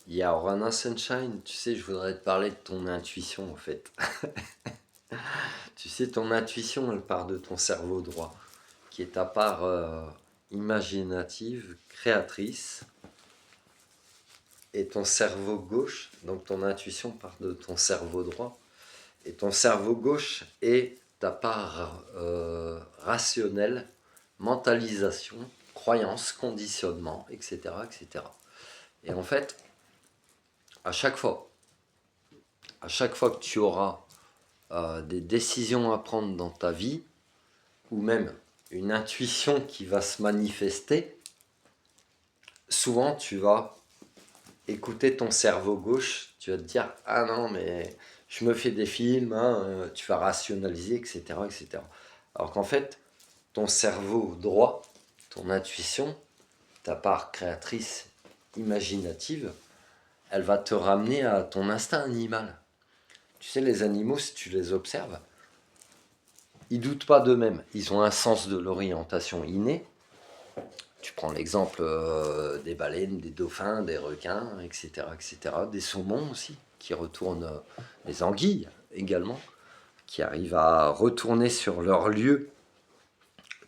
Il y a Rana Sunshine, tu sais, je voudrais te parler de ton intuition en fait. Tu sais, ton intuition, elle part de ton cerveau droit, qui est ta part imaginative, créatrice, et ton cerveau gauche, donc ton intuition part de ton cerveau droit, et ton cerveau gauche est ta part rationnelle, mentalisation, croyance, conditionnement, etc., etc. Et en fait, à chaque fois, à chaque fois que tu auras des décisions à prendre dans ta vie, ou même une intuition qui va se manifester, souvent tu vas écouter ton cerveau gauche, tu vas te dire « Ah non, mais je me fais des films, hein, tu vas rationaliser, etc. etc. » Alors qu'en fait, ton cerveau droit, ton intuition, ta part créatrice, imaginative, elle va te ramener à ton instinct animal. Tu sais, les animaux, si tu les observes, ils doutent pas d'eux-mêmes. Ils ont un sens de l'orientation inné. Tu prends l'exemple des baleines, des dauphins, des requins, etc., etc., des saumons aussi, qui retournent, des anguilles également, qui arrivent à retourner sur leur lieu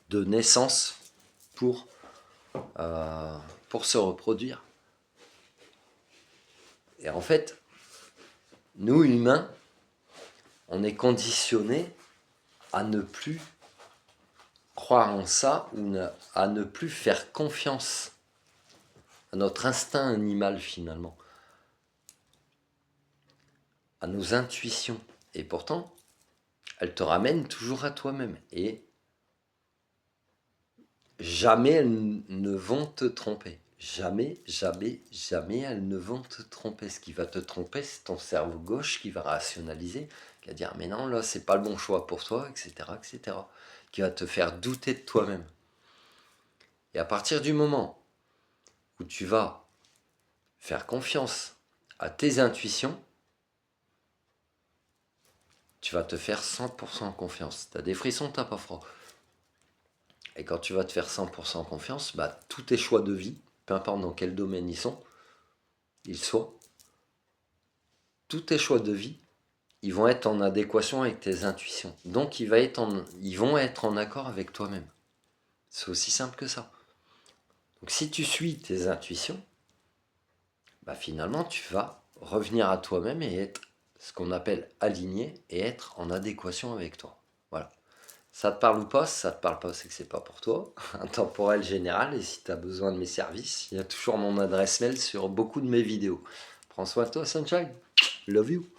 de naissance pour, pour se reproduire. Et en fait, nous humains, on est conditionnés à ne plus croire en ça ou à ne plus faire confiance à notre instinct animal finalement, à nos intuitions. Et pourtant, elles te ramènent toujours à toi-même. Et jamais elles ne vont te tromper. Jamais, jamais, jamais elles ne vont te tromper. Ce qui va te tromper, c'est ton cerveau gauche qui va rationaliser, qui va dire mais non, là, c'est pas le bon choix pour toi, etc., etc., qui va te faire douter de toi-même. Et à partir du moment où tu vas faire confiance à tes intuitions, tu vas te faire 100% confiance. Tu as des frissons, tu n'as pas froid. Et quand tu vas te faire 100% confiance, bah, tous tes choix de vie, peu importe dans quel domaine ils soient, tous tes choix de vie, ils vont être en adéquation avec tes intuitions. Donc ils vont être en accord avec toi-même. C'est aussi simple que ça. Donc si tu suis tes intuitions, bah, finalement tu vas revenir à toi-même et être ce qu'on appelle aligné et être en adéquation avec toi. Voilà. Ça te parle ou pas? Si ça te parle pas, c'est que c'est pas pour toi. Intemporel général, et si tu as besoin de mes services, il y a toujours mon adresse mail sur beaucoup de mes vidéos. Prends soin de toi, Sunshine. Love you.